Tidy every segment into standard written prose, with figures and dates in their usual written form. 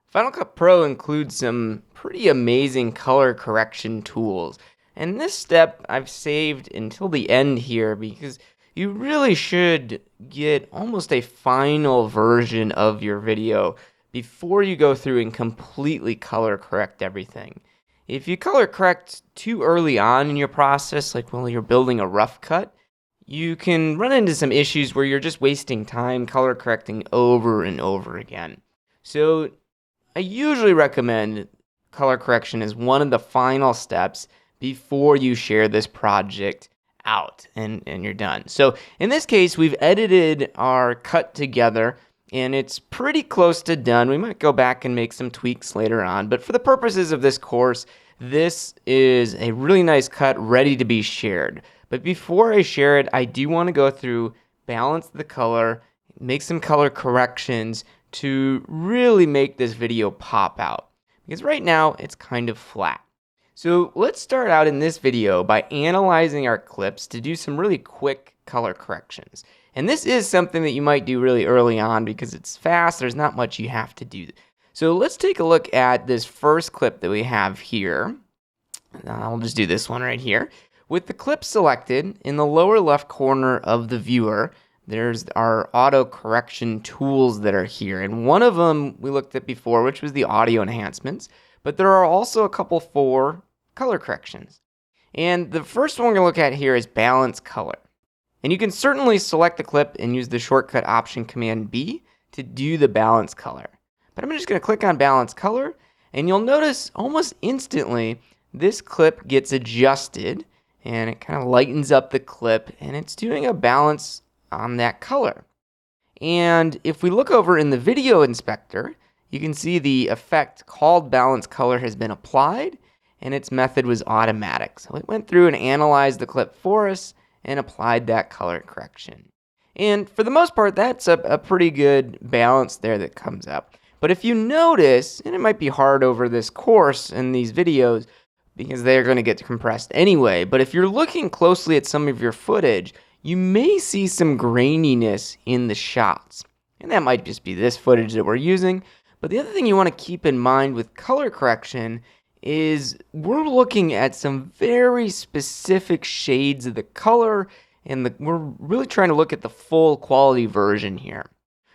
Final Cut Pro includes some pretty amazing color correction tools. And this step I've saved until the end here because you really should get almost a final version of your video before you go through and completely color correct everything. If you color correct too early on in your process, like while you're building a rough cut, you can run into some issues where you're just wasting time color correcting over and over again. So I usually recommend color correction as one of the final steps before you share this project out and you're done. So in this case, we've edited our cut together and it's pretty close to done. We might go back and make some tweaks later on, but for the purposes of this course, this is a really nice cut ready to be shared. But before I share it, I do want to go through, balance the color, make some color corrections to really make this video pop out. Because right now, it's kind of flat. So let's start out in this video by analyzing our clips to do some really quick color corrections. And this is something that you might do really early on because it's fast, there's not much you have to do. So let's take a look at this first clip that we have here. I'll just do this one right here. With the clip selected, in the lower left corner of the viewer, there's our auto correction tools that are here. And one of them we looked at before, which was the audio enhancements. But there are also a couple for color corrections. And the first one we're going to look at here is balance color. And you can certainly select the clip and use the shortcut option Command B to do the balance color. But I'm just going to click on balance color, and you'll notice almost instantly this clip gets adjusted, and it kind of lightens up the clip, and it's doing a balance on that color. And if we look over in the video inspector, you can see the effect called balance color has been applied, and its method was automatic. So it went through and analyzed the clip for us and applied that color correction. And for the most part, that's a pretty good balance there that comes up. But if you notice, and it might be hard over this course and these videos because they're going to get compressed anyway, but if you're looking closely at some of your footage, you may see some graininess in the shots. And that might just be this footage that we're using. But the other thing you want to keep in mind with color correction is we're looking at some very specific shades of the color, and we're really trying to look at the full quality version here.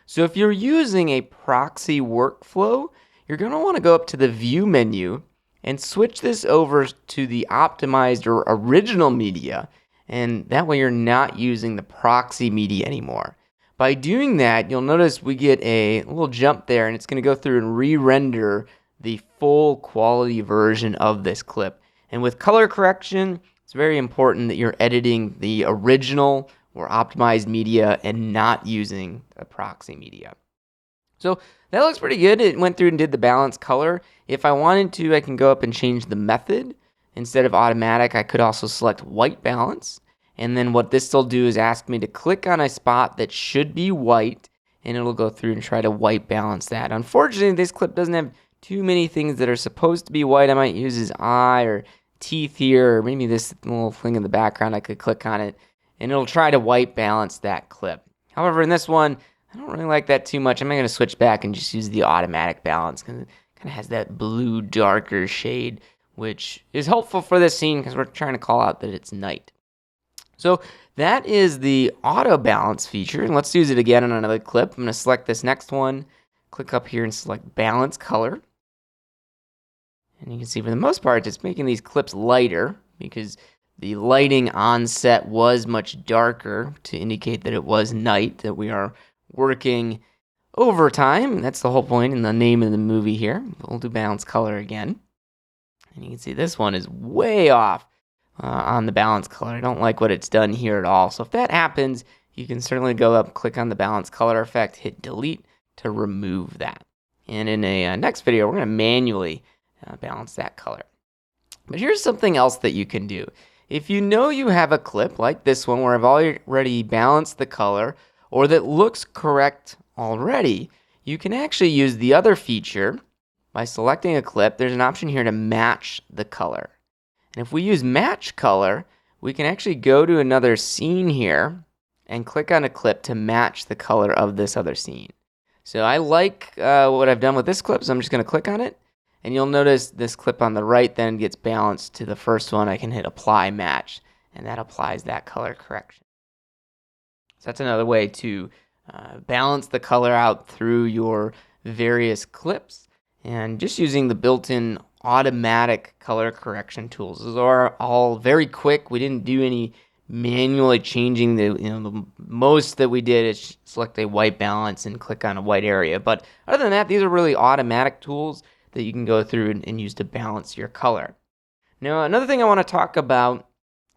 So if you're using a proxy workflow, you're going to want to go up to the View menu and switch this over to the optimized or original media, and that way you're not using the proxy media anymore. By doing that, you'll notice we get a little jump there, and it's going to go through and re-render the full quality version of this clip. And with color correction, it's very important that you're editing the original or optimized media and not using a proxy media. So that looks pretty good. It went through and did the balance color. If I wanted to, I can go up and change the method. Instead of automatic, I could also select white balance. And then what this will do is ask me to click on a spot that should be white, and it'll go through and try to white balance that. Unfortunately, this clip doesn't have too many things that are supposed to be white. I might use his eye or teeth here, or maybe this little thing in the background. I could click on it, and it'll try to white balance that clip. However, in this one, I don't really like that too much. I'm going to switch back and just use the automatic balance because it kind of has that blue, darker shade, which is helpful for this scene because we're trying to call out that it's night. So that is the auto balance feature, and let's use it again on another clip. I'm going to select this next one, click up here and select balance color. And you can see for the most part, it's making these clips lighter because the lighting on set was much darker to indicate that it was night, that we are working overtime. That's the whole point in the name of the movie here. We'll do balance color again. And you can see this one is way off on the balance color. I don't like what it's done here at all. So if that happens, you can certainly go up, click on the balance color effect, hit delete to remove that. And in a next video, we're going to manually balance that color. But here's something else that you can do. If you know you have a clip like this one where I've already balanced the color or that looks correct already, you can actually use the other feature by selecting a clip. There's an option here to match the color. And if we use match color, we can actually go to another scene here and click on a clip to match the color of this other scene. So I like what I've done with this clip, so I'm just going to click on it. And you'll notice this clip on the right then gets balanced to the first one. I can hit apply match, and that applies that color correction. So that's another way to balance the color out through your various clips, and just using the built-in automatic color correction tools. Those are all very quick. We didn't do any manually changing. The most that we did is select a white balance and click on a white area. But other than that, these are really automatic tools that you can go through and use to balance your color. Now, another thing I want to talk about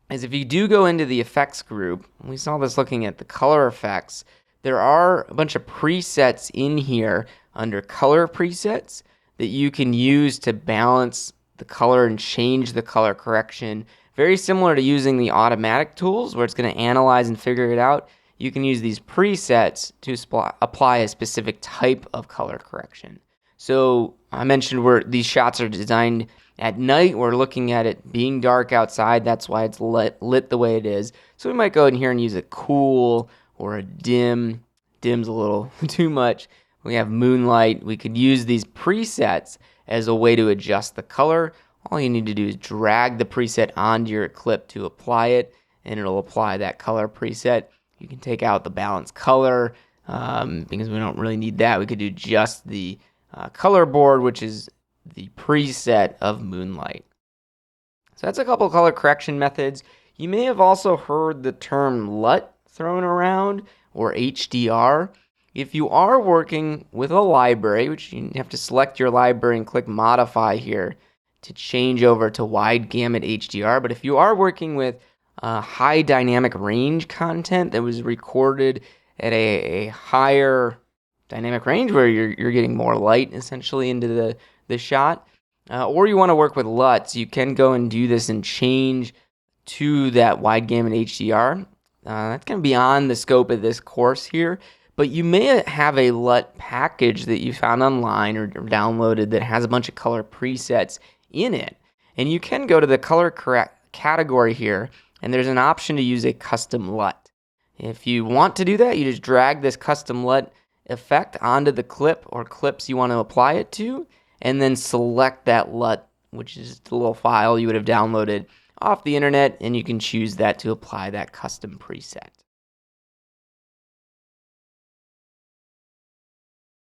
is if you do go into the effects group, we saw this looking at the color effects, there are a bunch of presets in here under color presets that you can use to balance the color and change the color correction. Very similar to using the automatic tools where it's going to analyze and figure it out. You can use these presets to apply a specific type of color correction. So I mentioned where these shots are designed at night. We're looking at it being dark outside. That's why it's lit the way it is. So we might go in here and use a cool or a dim. Dim's a little too much. We have moonlight. We could use these presets as a way to adjust the color. All you need to do is drag the preset onto your clip to apply it, and it'll apply that color preset. You can take out the balance color because we don't really need that. We could do just the color board, which is the preset of moonlight. So that's a couple color correction methods. You may have also heard the term LUT thrown around, or HDR. If you are working with a library, which you have to select your library and click modify here to change over to wide gamut HDR. But if you are working with high dynamic range content that was recorded at a higher dynamic range where you're getting more light essentially into the shot, or you want to work with LUTs, you can go and do this and change to that wide gamut HDR. That's going to be beyond the scope of this course here, but you may have a LUT package that you found online or downloaded that has a bunch of color presets in it. And you can go to the color category here, and there's an option to use a custom LUT. If you want to do that, you just drag this custom LUT effect onto the clip or clips you want to apply it to, and then select that LUT, which is the little file you would have downloaded off the internet, and you can choose that to apply that custom preset.